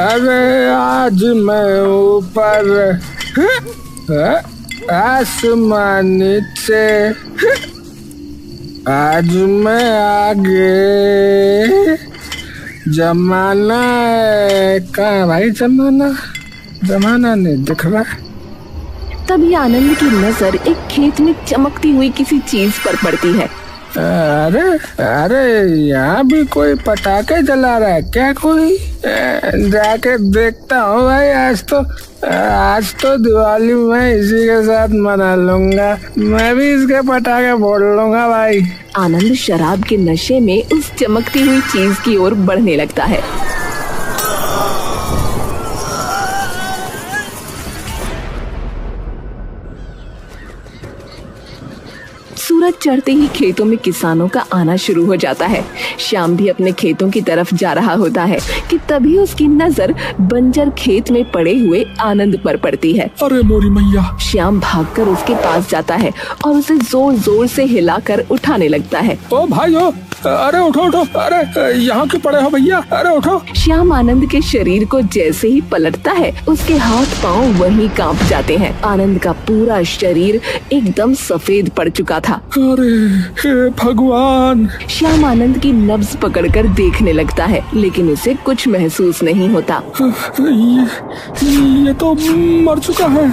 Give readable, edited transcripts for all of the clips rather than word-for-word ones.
अरे आज मैं ऊपर आसमान नीचे, आज मैं आगे, जमाना है कहाँ भाई, जमाना नहीं दिख रहा। तभी आनंद की नजर एक खेत में चमकती हुई किसी चीज पर पड़ती है। अरे यहाँ भी कोई पटाखे जला रहा है क्या कोई? जाके देखता हूँ भाई। आज तो दिवाली मैं इसी के साथ मना लूंगा। मैं भी इसके पटाखे फोड़ लूंगा भाई। आनंद शराब के नशे में उस चमकती हुई चीज की ओर बढ़ने लगता है। सूरज चढ़ते ही खेतों में किसानों का आना शुरू हो जाता है। श्याम भी अपने खेतों की तरफ जा रहा होता है कि तभी उसकी नजर बंजर खेत में पड़े हुए आनंद पर पड़ती है। अरे मोरी मैया! श्याम भागकर उसके पास जाता है और उसे जोर जोर से हिलाकर उठाने लगता है। ओ भाई ओ, अरे उठो, अरे यहाँ क्यों पड़े हो भैया? अरे उठो। श्याम आनंद के शरीर को जैसे ही पलटता है उसके हाथ पांव वहीं कांप जाते हैं। आनंद का पूरा शरीर एकदम सफेद पड़ चुका था। अरे हे भगवान! श्याम आनंद की नब्ज पकड़कर देखने लगता है लेकिन उसे कुछ महसूस नहीं होता। ये तो मर चुका है।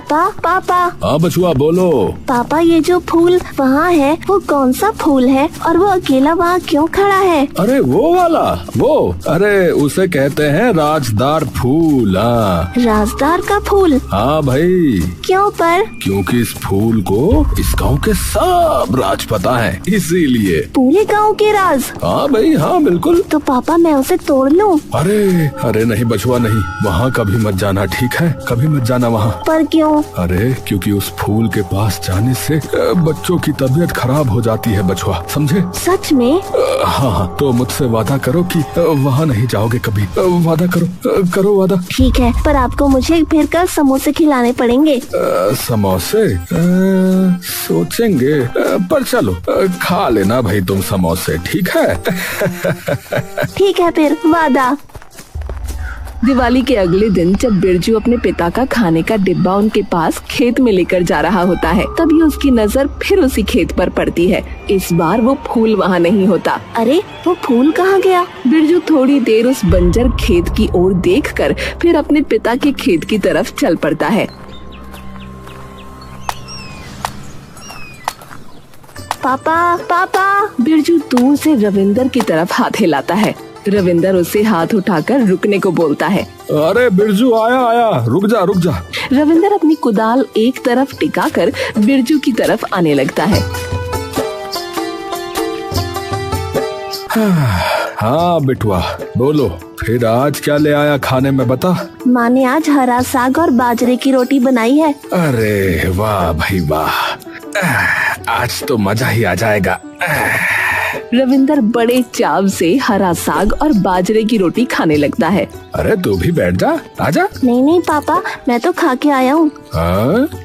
पापा। हाँ बचुआ बोलो। पापा ये जो फूल वहाँ है वो कौन सा फूल है और वो अकेला वहाँ क्यों खड़ा है? अरे वो वाला, अरे उसे कहते हैं राजदार फूल। राजदार का फूल? हाँ भाई। क्यों पर? क्योंकि इस फूल को इस गांव के सब राज पता है, इसीलिए। पूरे गांव के राज? हाँ भाई हाँ बिल्कुल। तो पापा मैं उसे तोड़ लूं? अरे नहीं बचुआ नहीं, वहाँ कभी मत जाना, ठीक है? कभी मत जाना वहाँ। पर क्यों? अरे क्योंकि उस फूल के पास जाने से बच्चों की तबीयत खराब हो जाती है बचुआ, समझे? सच में? हाँ, तो मुझसे वादा करो कि वहाँ नहीं जाओगे कभी। वादा करो वादा। ठीक है, पर आपको मुझे फिर कल समोसे खिलाने पड़ेंगे। समोसे? सोचेंगे, पर चलो खा लेना भाई तुम समोसे, ठीक है? ठीक है फिर, वादा। दिवाली के अगले दिन जब बिरजू अपने पिता का खाने का डिब्बा उनके पास खेत में लेकर जा रहा होता है तभी उसकी नजर फिर उसी खेत पर पड़ती है। इस बार वो फूल वहाँ नहीं होता। अरे वो फूल कहाँ गया? बिरजू थोड़ी देर उस बंजर खेत की ओर देखकर फिर अपने पिता के खेत की तरफ चल पड़ता है। पापा। बिरजू दूर से रविंदर की तरफ हाथ हिलाता है। रविंदर उसे हाथ उठाकर रुकने को बोलता है। अरे बिरजू आया, रुक जा। रविंदर अपनी कुदाल एक तरफ टिकाकर बिरजू की तरफ आने लगता है। हाँ बेटुआ बोलो, फिर आज क्या ले आया खाने में बता? माँ ने आज हरा साग और बाजरे की रोटी बनाई है। अरे वाह भाई वाह, आज तो मजा ही आ जाएगा। रविंदर बड़े चाव से हरा साग और बाजरे की रोटी खाने लगता है। अरे तू भी बैठ जा, आजा। नहीं पापा, मैं तो खा के आया हूँ।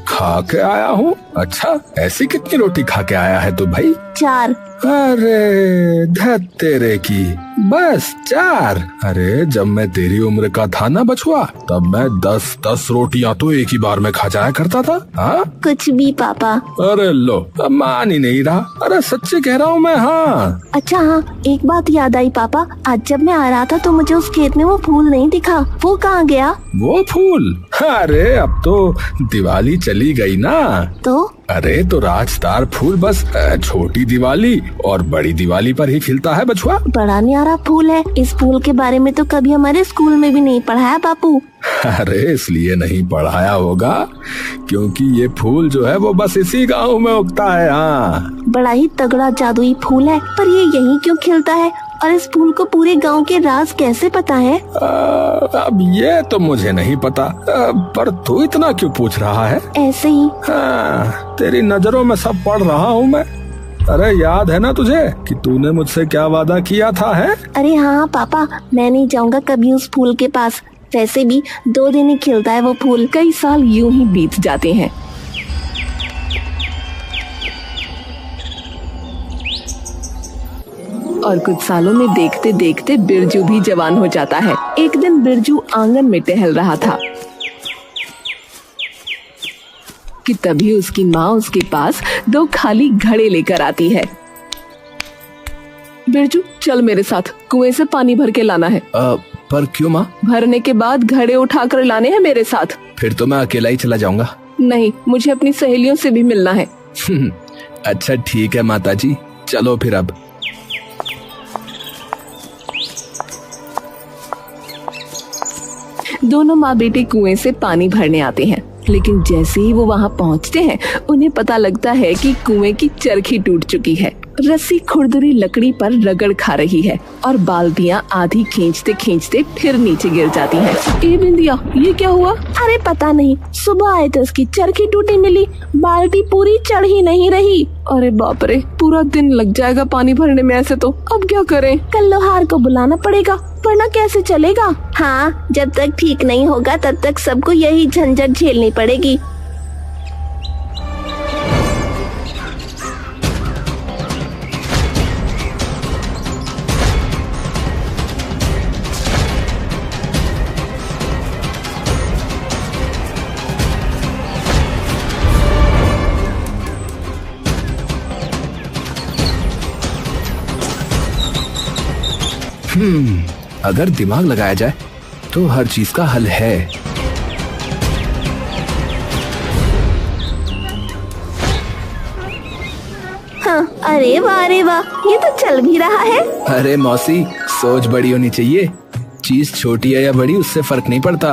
खा के आया हूँ? अच्छा, ऐसी कितनी रोटी खा के आया है तू भाई? 4। अरे धत तेरे की, बस 4? अरे जब मैं तेरी उम्र का था ना बचुआ, तब मैं 10 रोटियां तो एक ही बार में खा जाया करता था। हाँ कुछ भी पापा। अरे लो, अब मान ही नहीं रहा। अरे सच्चे कह रहा हूँ मैं। हाँ अच्छा हाँ, एक बात याद आई पापा, आज जब मैं आ रहा था तो मुझे उस खेत में वो फूल नहीं दिखा। वो कहाँ गया? वो फूल? अरे अब तो दिवाली चली गई ना। तो? अरे तो राजदार फूल बस छोटी दिवाली और बड़ी दिवाली पर ही खिलता है बछुआ। बड़ा न्यारा फूल है। इस फूल के बारे में तो कभी हमारे स्कूल में भी नहीं पढ़ाया बापू। अरे इसलिए नहीं पढ़ाया होगा क्योंकि ये फूल जो है वो बस इसी गांव में उगता है। हाँ, बड़ा ही तगड़ा जादुई फूल है, पर ये यहीं क्यों खिलता है और इस फूल को पूरे गांव के राज कैसे पता है? अब ये तो मुझे नहीं पता, पर तू इतना क्यों पूछ रहा है? ऐसे ही। तेरी नजरों में सब पढ़ रहा हूँ मैं। अरे याद है ना तुझे कि तूने मुझसे क्या वादा किया था है? अरे हाँ पापा, मैं नहीं जाऊंगा कभी उस फूल के पास। वैसे भी 2 दिन ही खिलता है वो फूल। कई साल यूं ही बीत जाते हैं। और कुछ सालों में देखते देखते बिरजू भी जवान हो जाता है। एक दिन बिरजू आंगन में टहल रहा था कि तभी उसकी माँ उसके पास 2 खाली घड़े लेकर आती है। बिरजू चल मेरे साथ, कुएं से पानी भर के लाना है। पर क्यों माँ? भरने के बाद घड़े उठाकर लाने हैं मेरे साथ। फिर तो मैं अकेला ही चला जाऊंगा। नहीं, मुझे अपनी सहेलियों से भी मिलना है। अच्छा ठीक है माताजी, चलो फिर अब। दोनों माँ बेटे कुएं से पानी भरने आते हैं, लेकिन जैसे ही वो वहाँ पहुँचते हैं उन्हें पता लगता है कि कुएं की चरखी टूट चुकी है। रस्सी खुरदुरी लकड़ी पर रगड़ खा रही है और बाल्टियाँ आधी खींचते खींचते फिर नीचे गिर जाती हैं। ए बिंदिया, ये क्या हुआ? अरे पता नहीं, सुबह आए तो उसकी चरखी टूटी मिली, बाल्टी पूरी चढ़ ही नहीं रही। अरे बाप रे, पूरा दिन लग जाएगा पानी भरने में ऐसे तो। अब क्या करें? कल लोहार को बुलाना पड़ेगा, वरना कैसे चलेगा। हाँ, जब तक ठीक नहीं होगा तब तक सबको यही झंझट झेलनी पड़ेगी। अगर दिमाग लगाया जाए तो हर चीज का हल है। हाँ, अरे वाह, ये तो चल भी रहा है। अरे मौसी, सोच बड़ी होनी चाहिए। चीज छोटी है या बड़ी उससे फर्क नहीं पड़ता।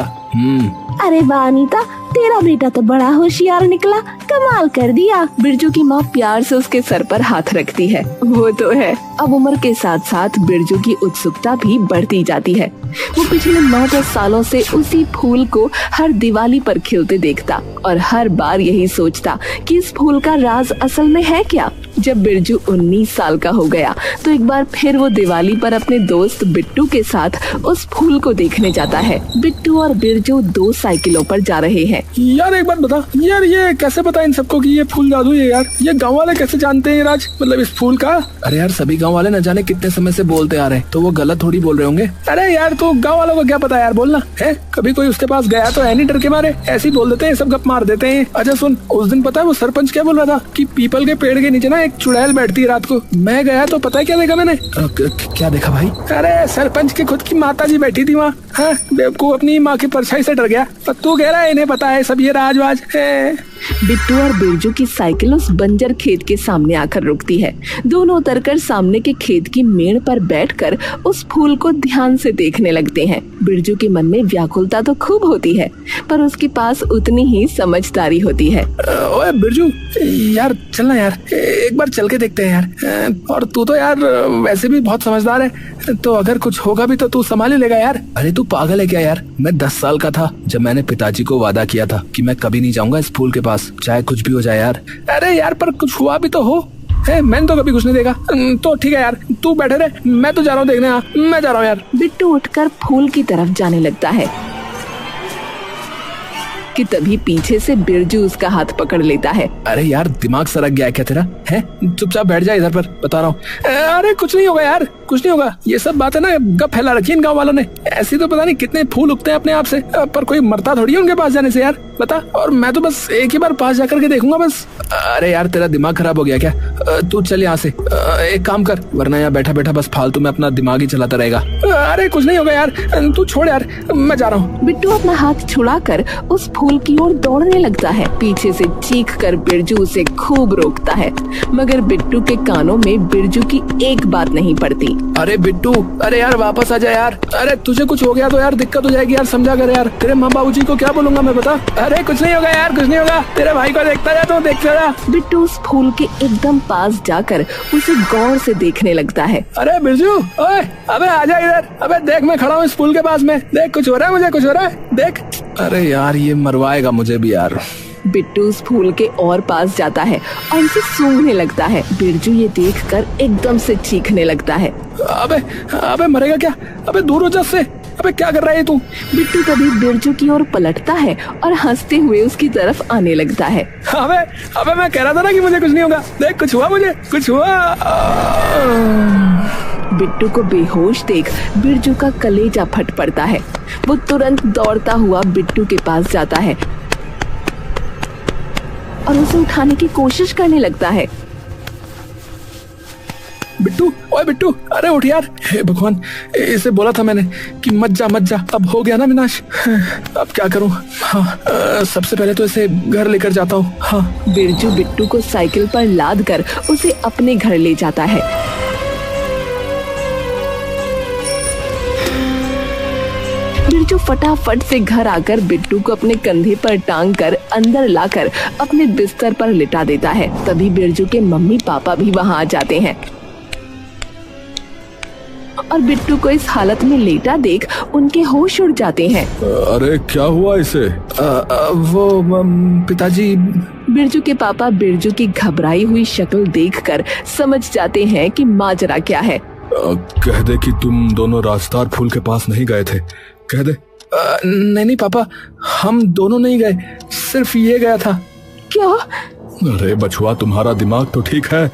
अरे वाह अनीता, तेरा बेटा तो बड़ा होशियार निकला, कमाल कर दिया। बिरजू की माँ प्यार से उसके सर पर हाथ रखती है। वो तो है। अब उम्र के साथ साथ बिरजू की उत्सुकता भी बढ़ती जाती है। वो पिछले 9-10 सालों से उसी फूल को हर दिवाली पर खिलते देखता और हर बार यही सोचता कि इस फूल का राज असल में है क्या। जब बिरजू 19 साल का हो गया तो एक बार फिर वो दिवाली पर अपने दोस्त बिट्टू के साथ उस फूल को देखने जाता है। बिट्टू और बिरजू 2 साइकिलों पर जा रहे हैं। यार एक बात बता, यार ये कैसे पता इन सबको कि ये फूल जादू है? यार ये गांव वाले कैसे जानते हैं राज, मतलब इस फूल का? अरे यार सभी गांव वाले न जाने कितने समय से बोलते आ रहे हैं, तो वो गलत थोड़ी बोल रहे होंगे। अरे यार तो गांव वालों को क्या पता यार, बोलना है। कभी कोई उसके पास गया तो है नहीं, डर के मारे ऐसे ही बोल देते हैं, सब गप मार देते हैं। अच्छा सुन, उस दिन पता है वो सरपंच क्या बोल रहा था कि पीपल के पेड़ के नीचे ना एक चुड़ैल बैठती है रात को। मैं गया तो पता है क्या देखा मैंने? क्या देखा भाई? अरे सरपंच की खुद की माता जी बैठी थी वहाँ। हाँ, बेवकूफ अपनी माँ की परछाई से डर गया। तू कह रहा है इन्हें पता है सब ये राजवाज है। बिट्टू और बिरजू की साइकिल उस बंजर खेत के सामने आकर रुकती है। दोनों उतरकर सामने के खेत की मेड़ पर बैठकर उस फूल को ध्यान से देखने लगते हैं। बिरजू के मन में व्याकुलता तो खूब होती है, पर उसके पास उतनी ही समझदारी होती है। ओए बिरजू, यार चलना यार, एक बार चल के देखते हैं यार। और तू तो यार वैसे भी बहुत समझदार है, तो अगर कुछ होगा भी तो तू संभाल ही लेगा यार। अरे तू पागल है क्या यार? मैं 10 साल का था जब मैंने पिताजी को वादा किया था कि मैं कभी नहीं जाऊंगा इस फूल के पास, चाहे कुछ भी हो जाए यार। अरे यार पर कुछ हुआ भी तो हो। मैंने तो कभी कुछ नहीं देखा। तो ठीक है यार, तू बैठे रहे, मैं तो जा रहा हूँ देखने। मैं जा रहा हूँ यार। बिट्टू उठकर फूल की तरफ जाने लगता है कि तभी पीछे से बिरजू उसका हाथ पकड़ लेता है। अरे यार दिमाग सरक गया है क्या तेरा? है चुपचाप बैठ जा इधर पर, बता रहा हूँ। अरे कुछ नहीं होगा यार, कुछ नहीं होगा। ये सब बात है ना गप फैला रखी इन गाँव वालों ने। ऐसी तो पता नहीं कितने फूल उगते हैं अपने आप से, पर कोई मरता थोड़ी है उनके पास जाने से यार, बता। और मैं तो बस एक ही बार पास जाकर के देखूंगा बस। अरे यार तेरा दिमाग खराब हो गया क्या? तू चल यहाँ से, एक काम कर, वरना यहाँ बैठा बैठा बस फालतू में अपना दिमाग ही चलाता रहेगा। अरे कुछ नहीं होगा यार, तू छोड़ यार, मैं जा रहा हूँ। बिट्टू अपना हाथ छुड़ाकर उस फूल की ओर दौड़ने लगता है। पीछे से चीख कर बिरजू उसे खूब रोकता है, मगर बिट्टू के कानों में बिरजू की एक बात नहीं पड़ती। अरे बिट्टू, अरे यार वापस आ जा यार। अरे तुझे कुछ हो गया तो यार दिक्कत हो जाएगी यार, समझा कर यार। तेरे माँ बाबूजी को क्या बोलूंगा मैं, बता। अरे कुछ नहीं होगा यार, कुछ नहीं होगा, तेरे भाई को देखता जा, तू देखता जा। बिट्टू उस फूल के एकदम पास जाकर उसे गौर से देखने लगता है। अरे बिरजू, ओए, अबे आजा इधर, अबे देख मैं खड़ा हूँ इस फूल के पास में, देख कुछ हो रहा है, मुझे कुछ हो रहा है, देख। अरे यार ये मरवाएगा मुझे भी यार। बिट्टू उस फूल के और पास जाता है और उसे सूंघने लगता है। बिरजू ये देखकर एकदम से चीखने लगता है। अबे मरेगा क्या, अबे दूर हो जा से, अबे क्या कर रहा है तू। बिट्टू तभी बिरजू की ओर पलटता है और हंसते हुए उसकी तरफ आने लगता है। अबे मैं कह रहा था ना कि मुझे कुछ नहीं होगा, देख कुछ हुआ, मुझे कुछ हुआ। बिट्टू को बेहोश देख बिरजू का कलेजा फट पड़ता है। वो तुरंत दौड़ता हुआ बिट्टू के पास जाता है और उसे उठाने की कोशिश करने लगता है। बिट्टू, ओए बिट्टू, अरे उठ यार। हे भगवान, इसे बोला था मैंने कि मत जा, अब हो गया ना विनाश। अब क्या करूं। हाँ, सबसे पहले तो इसे घर लेकर जाता हूँ। हाँ। बिरजू बिट्टू को साइकिल पर लाद कर उसे अपने घर ले जाता है। बिरजू फटाफट से घर आकर बिट्टू को अपने कंधे पर टांग कर अंदर लाकर अपने बिस्तर पर लिटा देता है। तभी बिरजू के मम्मी पापा भी वहाँ आ जाते हैं और बिट्टू को इस हालत में लेटा देख उनके होश उड़ जाते हैं। अरे क्या हुआ इसे? वो पिताजी। बिरजू के पापा बिरजू की घबराई हुई शक्ल देखकर समझ जाते हैं कि माजरा क्या है। कह दे कि तुम दोनों राजदार फूल के पास नहीं गए थे, कह दे। नहीं पापा, हम दोनों नहीं गए, सिर्फ ये गया था। क्या? अरे बछुआ, तुम्हारा दिमाग तो ठीक है।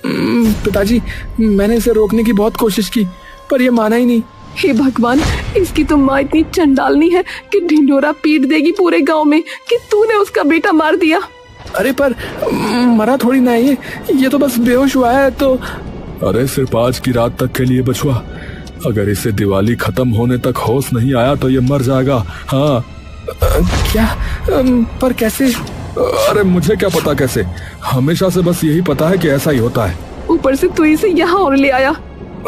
पिताजी, मैंने इसे रोकने की बहुत कोशिश की पर ये माना ही नहीं। हे भगवान, इसकी तो माँ इतनी चंडालनी है कि ढिंढोरा पीट देगी पूरे गांव में कि तूने उसका बेटा मार दिया। अरे पर मरा थोड़ी ना है ये तो बस बेहोश हुआ है तो। अरे सिर्फ आज की रात तक के लिए बछुआ, अगर इसे दिवाली खत्म होने तक होश नहीं आया तो ये मर जाएगा। हाँ। क्या? पर कैसे? अरे मुझे क्या पता कैसे, हमेशा से बस यही पता है कि ऐसा ही होता है। ऊपर से तू इसे यहाँ और ले आया।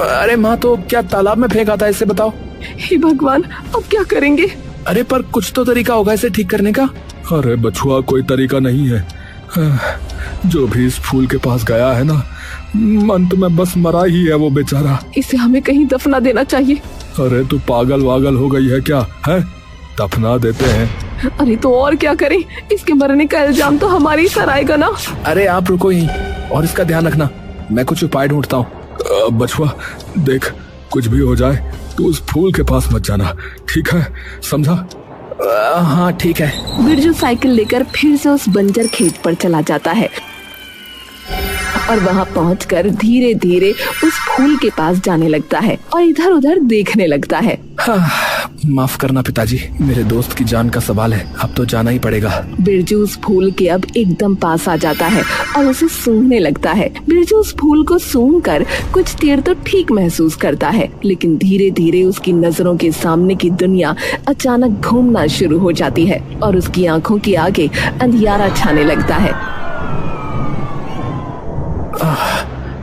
अरे माँ, तो क्या तालाब में फेंका था इसे, बताओ। हे भगवान, अब क्या करेंगे? अरे पर कुछ तो तरीका होगा इसे ठीक करने का। अरे बछुआ, कोई तरीका नहीं है। जो भी इस फूल के पास गया है ना, अंत में बस मरा ही है वो बेचारा। इसे हमें कहीं दफना देना चाहिए। अरे तू पागल वागल हो गई है क्या? है, दफना देते हैं। अरे तो और क्या करें, इसके मरने का इल्जाम तो हमारे ही सर आएगा ना। अरे आप रुको यहीं और इसका ध्यान रखना, मैं कुछ उपाय ढूंढता हूँ। बछुआ देख, कुछ भी हो जाए तो उस फूल के पास मत जाना, ठीक है, समझा? हाँ ठीक है। बिरजू साइकिल लेकर फिर से उस बंजर खेत पर चला जाता है और वहाँ पहुंचकर धीरे धीरे उस फूल के पास जाने लगता है और इधर उधर देखने लगता है। हाँ, माफ करना पिताजी, मेरे दोस्त की जान का सवाल है, अब तो जाना ही पड़ेगा। बिरजू उस फूल के अब एकदम पास आ जाता है और उसे सूंघने लगता है। बिरजू उस फूल को सूंघकर कुछ देर तो ठीक महसूस करता है, लेकिन धीरे धीरे उसकी नजरों के सामने की दुनिया अचानक घूमना शुरू हो जाती है और उसकी आंखों के आगे अंधियारा छाने लगता है।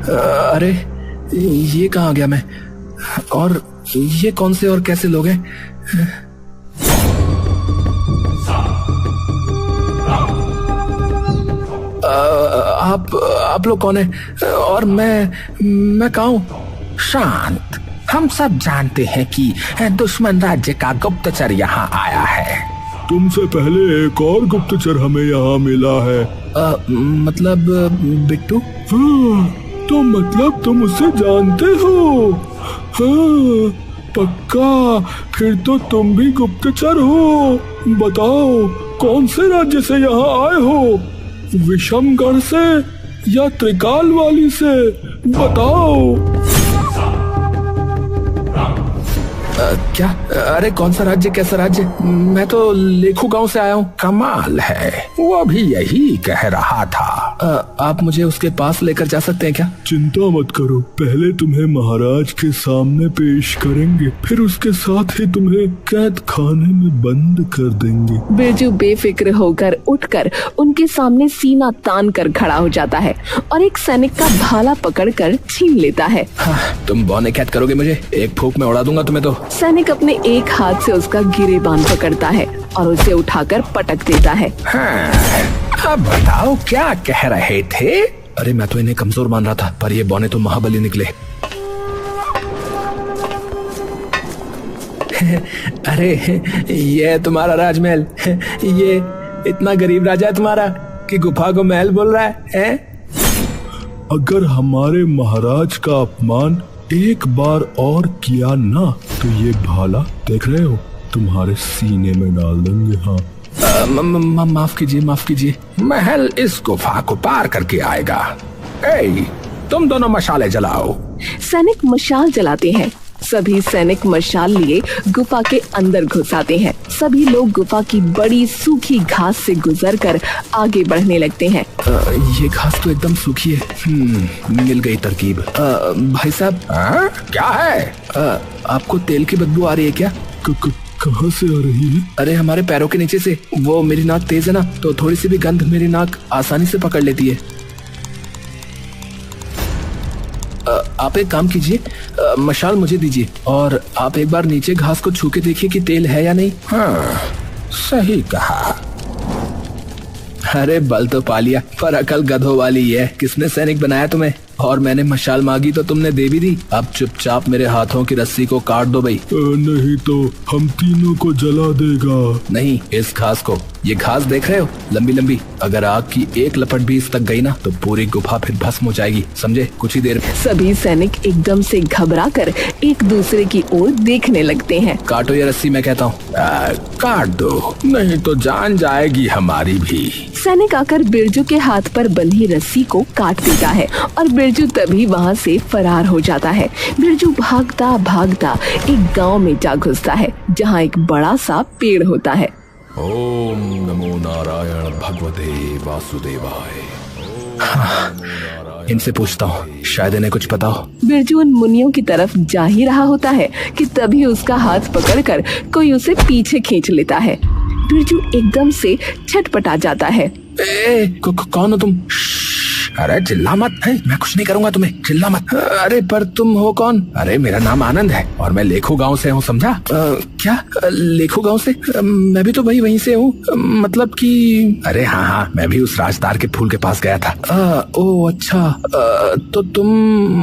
अरे ये कहाँ आ गया मैं, और ये कौन से और कैसे लोग हैं? आप लोग कौन हैं और मैं कहाँ हूँ? शांत, हम सब जानते हैं कि दुश्मन राज्य का गुप्तचर यहाँ आया है। तुमसे पहले एक और गुप्तचर हमें यहाँ मिला है। मतलब बिट्टू? हाँ, तो मतलब तुम उसे जानते हो? हाँ, पक्का, फिर तो तुम भी गुप्तचर हो। बताओ, कौन से राज्य से यहाँ आए हो? विषमगढ़ से या त्रिकाल वाली से? बताओ। क्या? अरे कौन सा राज्य, कैसा राज्य? मैं तो लेखू गांव से आया हूँ। कमाल है, वो भी यही कह रहा था। आप मुझे उसके पास लेकर जा सकते हैं क्या? चिंता मत करो, पहले तुम्हें महाराज के सामने पेश करेंगे, फिर उसके साथ ही तुम्हें कैद खाने में बंद कर देंगे। बिरजू बेफिक्र होकर उठकर उनके सामने सीना तान कर खड़ा हो जाता है और एक सैनिक का भाला पकड़कर छीन लेता है। हाँ, तुम बौने कैद करोगे मुझे? एक फूंक में उड़ा दूंगा तुम्हें तो। सैनिक अपने एक हाथ से उसका गिरेबान पकड़ता है और उसे उठाकर पटक देता है। हाँ, अब बताओ क्या कह रहे थे? अरे मैं तो इन्हें कमजोर मान रहा था, पर ये बौने तो महाबली निकले। अरे ये तुम्हारा राजमहल, ये इतना गरीब राजा है तुम्हारा कि गुफा को महल बोल रहा है? अगर हमारे महाराज का अपमान एक बार और किया ना तो ये भाला देख रहे हो तुम्हारे सीने में डाल देंगे। हाँ माफ कीजिए, महल इस गुफा को पार करके आएगा। तुम दोनों मशाले जलाओ। सैनिक मशाल जलाते हैं। सभी सैनिक मशाल लिए गुफा के अंदर घुस आते हैं। सभी लोग गुफा की बड़ी सूखी घास से गुजरकर आगे बढ़ने लगते हैं। ये घास तो एकदम सूखी है। मिल गई तरकीब। भाई साहब, क्या है? आपको तेल की बदबू आ रही है क्या? कहाँ से आ रही है? अरे हमारे पैरों के नीचे से। वो मेरी नाक तेज है ना, तो थोड़ी सी भी गंध मेरी नाक आसानी से पकड़ लेती है। आप एक काम कीजिए, मशाल मुझे दीजिए और आप एक बार नीचे घास को छू के देखिए कि तेल है या नहीं। हाँ, सही कहा। अरे बल तो पा लिया, पर अकल गधों वाली है। किसने सैनिक बनाया तुम्हें? और मैंने मशाल मांगी तो तुमने दे भी दी। अब चुपचाप मेरे हाथों की रस्सी को काट दो भाई। नहीं तो हम तीनों को जला देगा। नहीं, इस घास को। ये घास देख रहे हो, लंबी लंबी। अगर आग की एक लपट भी इस तक गई ना तो पूरी गुफा फिर भस्म हो जाएगी, समझे? कुछ ही देर में। सभी सैनिक एकदम से घबराकर एक दूसरे की ओर देखने लगते हैं। काटो ये रस्सी, मैं कहता हूँ। काट दो, नहीं तो जान जाएगी हमारी भी। सैनिक आकर बिरजू के हाथ पर बंधी रस्सी को काट देता है और बिरजू तभी वहाँ से फरार हो जाता है। बिरजू भागता भागता एक गांव में जा घुसता है जहाँ एक बड़ा सा पेड़ होता है। ओम नमो नारायण भगवते वासुदेवाय। इनसे पूछता हूँ, शायद इन्हें कुछ पता हो। बिरजू उन मुनियों की तरफ जा ही रहा होता है कि तभी उसका हाथ पकड़कर कोई उसे पीछे खींच लेता है। बिरजू एकदम से छटपटा जाता है। कौन हो तुम? अरे चिल्ला मत। मैं कुछ नहीं करूंगा तुम्हें, चिल्ला मत। अरे पर तुम हो कौन? अरे मेरा नाम आनंद है और मैं लेखो गांव से हूँ, समझा? क्या लेखो गांव से? मैं भी तो वहीं से हूँ। मतलब कि अरे हाँ, मैं भी उस राजदार के फूल के पास गया था। ओ अच्छा, तो तुम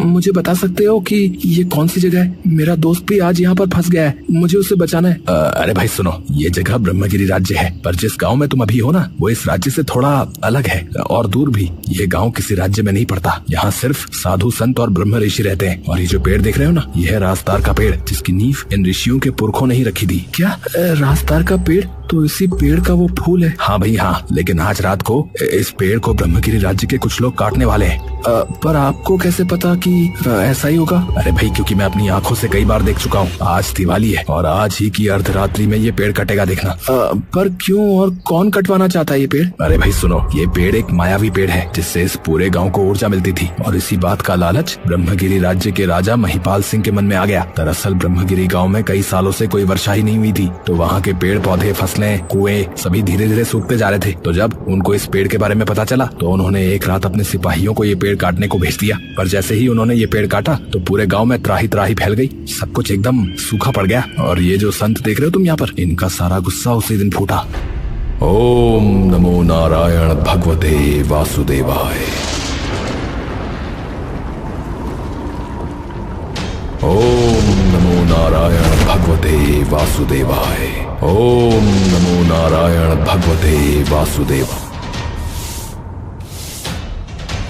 मुझे बता सकते हो कि ये कौन सी जगह है? मेरा दोस्त भी आज यहाँ पर फंस गया है, मुझे उसे बचाना है। अरे भाई सुनो, ये जगह ब्रह्मगिरी राज्य है, पर जिस गाँव में तुम अभी हो ना वो इस राज्य से थोड़ा अलग है और दूर भी। ये गाँव किसी राज्य में नहीं पड़ता। यहाँ सिर्फ साधु संत और ब्रह्म ऋषि रहते हैं। और ये जो पेड़ देख रहे हो ना, ये है राजदार का पेड़, जिसकी नींव इन ऋषियों के पुरखों ने ही रखी थी। क्या राजदार का पेड़? तो इसी पेड़ का वो फूल है? हाँ भाई हाँ, लेकिन आज रात को इस पेड़ को ब्रह्मगिरी राज्य के कुछ लोग काटने वाले हैं। पर आपको कैसे पता कि ऐसा ही होगा? अरे भाई क्योंकि मैं अपनी आंखों से कई बार देख चुका हूँ। आज दिवाली है और आज ही की अर्धरात्रि में ये पेड़ कटेगा, देखना। पर क्यों और कौन कटवाना चाहता है ये पेड़? अरे भाई सुनो, ये पेड़ एक मायावी पेड़ है जिससे इस पूरे गाँव को ऊर्जा मिलती थी और इसी बात का लालच ब्रह्मगिरी राज्य के राजा महिपाल सिंह के मन में आ गया। दरअसल ब्रह्मगिरी गाँव में कई सालों से कोई वर्षा ही नहीं हुई थी, तो वहाँ के पेड़ पौधे, फसलें, कुएं सभी धीरे धीरे सूखते जा रहे थे। तो जब उनको इस पेड़ के बारे में पता चला तो उन्होंने एक रात अपने सिपाहियों को ये पेड़ काटने को भेज दिया। पर जैसे ही उन्होंने ये पेड़ काटा तो पूरे गांव में त्राही त्राही फैल गई, सब कुछ एकदम सूखा पड़ गया। और ये जो संत देख रहे हो तुम यहाँ पर, इनका सारा गुस्सा उसी दिन फूटा। ओम नमो नारायण भगवते वासुदेवाय। ओम नमो नारायण भगवते वासुदेवाय। ओम नमो नारायण भगवते वासुदेवाय।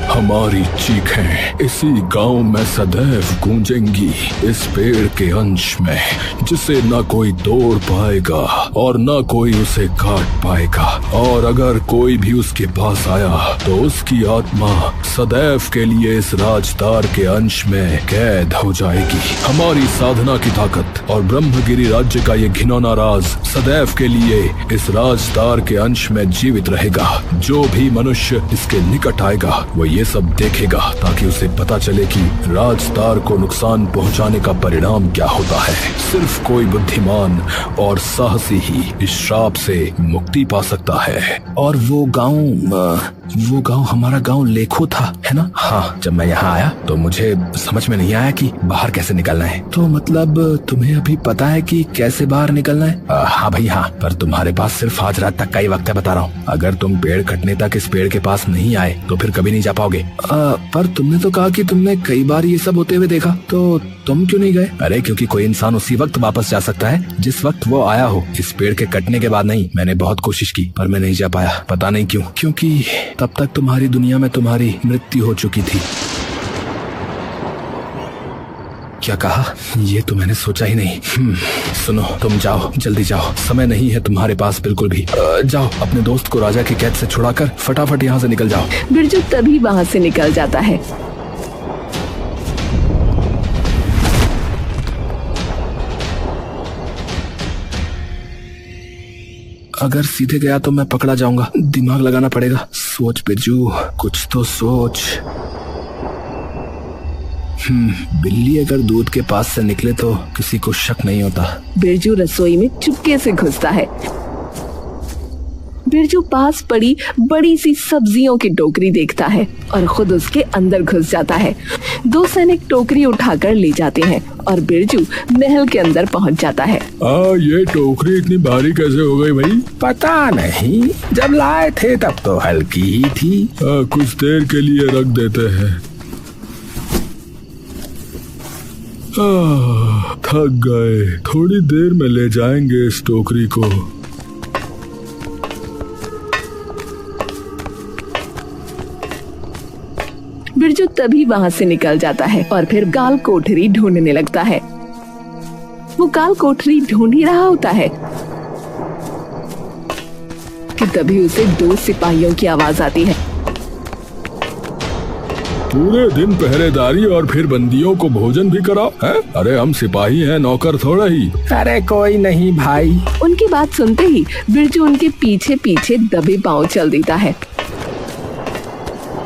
हमारी चीखें इसी गांव में सदैव गूंजेंगी, इस पेड़ के अंश में, जिसे न कोई तोड़ पाएगा और न कोई उसे काट पाएगा। और अगर कोई भी उसके पास आया तो उसकी आत्मा सदैव के लिए इस राजदार के अंश में कैद हो जाएगी। हमारी साधना की ताकत और ब्रह्मगिरी राज्य का ये घिनौना राज सदैव के लिए इस राजदार के अंश में जीवित रहेगा। जो भी मनुष्य इसके निकट आएगा वो ये ये सब देखेगा ताकि उसे पता चले कि राजदार को नुकसान पहुंचाने का परिणाम क्या होता है। सिर्फ कोई बुद्धिमान और साहसी ही इस श्राप से मुक्ति पा सकता है। और वो गांव हमारा गांव लेखो था, है ना? हाँ, जब मैं यहाँ आया तो मुझे समझ में नहीं आया कि बाहर कैसे निकलना है। तो मतलब तुम्हें अभी पता है कि कैसे बाहर निकलना है? हाँ भाई हाँ, पर तुम्हारे पास सिर्फ आज रात तक का ही वक्त है, बता रहा हूँ। अगर तुम पेड़ कटने तक इस पेड़ के पास नहीं आए तो फिर कभी नहीं जा पाओगे। पर तुमने तो कहा कि तुमने कई बार ये सब होते हुए देखा, तो तुम क्यों नहीं गए? अरे क्योंकि कोई इंसान उसी वक्त वापस जा सकता है जिस वक्त वो आया हो। इस पेड़ के कटने के बाद नहीं। मैंने बहुत कोशिश की पर मैं नहीं जा पाया, पता नहीं क्यों। क्योंकि तब तक तुम्हारी दुनिया में तुम्हारी मृत्यु हो चुकी थी। क्या कहा? ये तो मैंने सोचा ही नहीं। सुनो, तुम जाओ, जल्दी जाओ, समय नहीं है तुम्हारे पास बिल्कुल भी। जाओ, अपने दोस्त को राजा की कैद से छुड़ाकर फटाफट यहाँ से निकल जाओ। बिरजू तभी वहाँ से निकल जाता है। अगर सीधे गया तो मैं पकड़ा जाऊंगा, दिमाग लगाना पड़ेगा। सोच बिरजू, कुछ तो सोच। बिल्ली अगर दूध के पास से निकले तो किसी को शक नहीं होता। बिरजू रसोई में चुपके से घुसता है। बिरजू पास पड़ी बड़ी सी सब्जियों की टोकरी देखता है और खुद उसके अंदर घुस जाता है। दो सैनिक टोकरी उठाकर ले जाते हैं और बिरजू महल के अंदर पहुंच जाता है। ये टोकरी इतनी भारी कैसे हो गई भाई? पता नहीं, जब लाए थे तब तो हल्की ही थी। कुछ देर के लिए रख देते हैं। थक गए, थोड़ी देर में ले जाएंगे इस टोकरी को। बिरजू तभी वहाँ से निकल जाता है और फिर काल कोठरी ढूंढने लगता है। वो काल कोठरी ढूंढ ही रहा होता है कि तभी उसे दो सिपाहियों की आवाज आती है। पूरे दिन पहरेदारी और फिर बंदियों को भोजन भी कराओ है? अरे हम सिपाही हैं, नौकर थोड़ा ही। अरे कोई नहीं भाई। उनकी बात सुनते ही बिरजू उनके पीछे पीछे दबे पांव चल देता है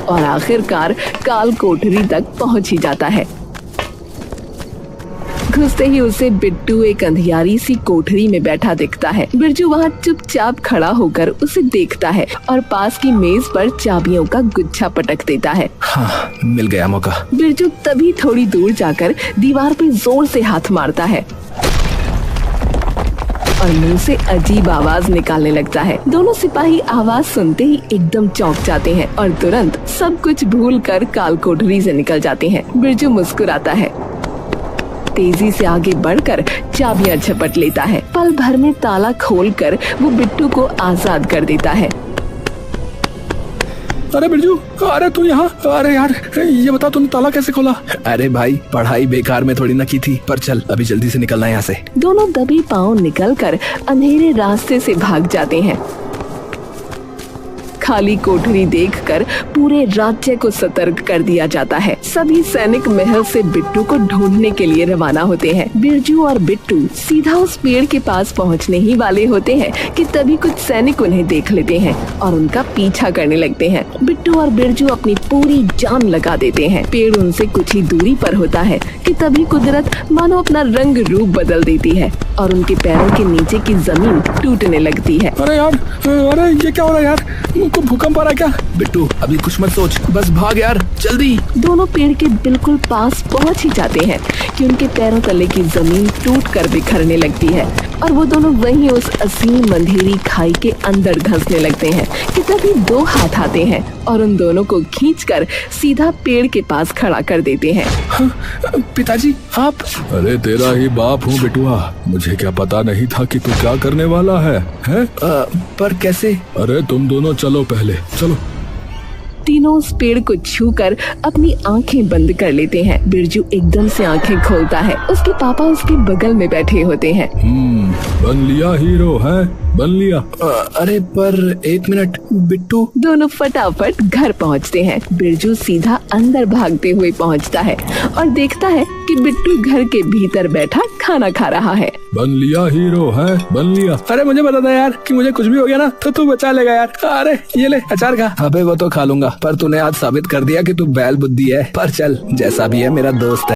और आखिरकार काल कोठरी तक पहुंच ही जाता है। घुसते ही उसे बिट्टू एक अंधियारी सी कोठरी में बैठा दिखता है। बिरजू वहाँ चुपचाप खड़ा होकर उसे देखता है और पास की मेज पर चाबियों का गुच्छा पटक देता है। हाँ, मिल गया मौका। बिरजू तभी थोड़ी दूर जाकर दीवार पे जोर से हाथ मारता है और मुंह से अजीब आवाज निकालने लगता है। दोनों सिपाही आवाज सुनते ही एकदम चौंक जाते हैं और तुरंत सब कुछ भूलकर काल कोठरी से निकल जाते हैं। बिरजू मुस्कुराता है, तेजी से आगे बढ़कर चाबियां झपट लेता है। पल भर में ताला खोलकर वो बिट्टू को आजाद कर देता है। अरे बिरजू, अरे तू यहाँ? अरे यार, ये बता तूने ताला कैसे खोला? अरे भाई, पढ़ाई बेकार में थोड़ी ना की थी, पर चल अभी जल्दी से निकलना है यहाँ से। दोनों दबे पांव निकलकर अंधेरे रास्ते से भाग जाते हैं। खाली कोठरी देखकर पूरे राज्य को सतर्क कर दिया जाता है। सभी सैनिक महल से बिट्टू को ढूंढने के लिए रवाना होते हैं। बिरजू और बिट्टू सीधा उस पेड़ के पास पहुंचने ही वाले होते हैं कि तभी कुछ सैनिक उन्हें देख लेते हैं और उनका पीछा करने लगते हैं। बिट्टू और बिरजू अपनी पूरी जान लगा देते हैं। पेड़ उनसे कुछ ही दूरी पर होता है कि तभी कुदरत मानो अपना रंग रूप बदल देती है और उनके पैरों के नीचे की जमीन टूटने लगती है। अरे यार, अरे ये क्या हो रहा है यार? उनको भूकंप आ रहा है क्या? बिट्टू अभी कुछ मत सोच, बस भाग यार, जल्दी। दोनों पेड़ के बिल्कुल पास पहुंच ही जाते हैं कि उनके पैरों तले की जमीन टूटकर बिखरने लगती है और वो दोनों वहीं उस असीम अंधेरी खाई के अंदर धंसने लगते हैं कि तभी दो हाथ आते हैं और उन दोनों को खींचकर सीधा पेड़ के पास खड़ा कर देते हैं। पिताजी आप? अरे तेरा ही बाप हूँ बिटुआ, मुझे क्या पता नहीं था कि तू क्या करने वाला है? पर कैसे? अरे तुम दोनों चलो पहले, चलो। तीनों उस पेड़ को छूकर अपनी आंखें बंद कर लेते हैं। बिरजू एकदम से आंखें खोलता है। उसके पापा उसके बगल में बैठे होते हैं। बन लिया हीरो है, बन लिया। अरे पर एक मिनट बिट्टू। दोनों फटाफट घर पहुंचते हैं। बिरजू सीधा अंदर भागते हुए पहुंचता है और देखता है कि बिट्टू घर के भीतर बैठा खाना खा रहा है। बन लिया हीरो है, बन लिया। अरे मुझे बता था यार कि मुझे कुछ भी हो गया ना तो तू बचा लेगा यार। अरे ये ले अचार खा। अबे वो तो खा लूंगा, पर तूने आज साबित कर दिया कि तू बैल बुद्धि है। पर चल, जैसा भी है मेरा दोस्त है।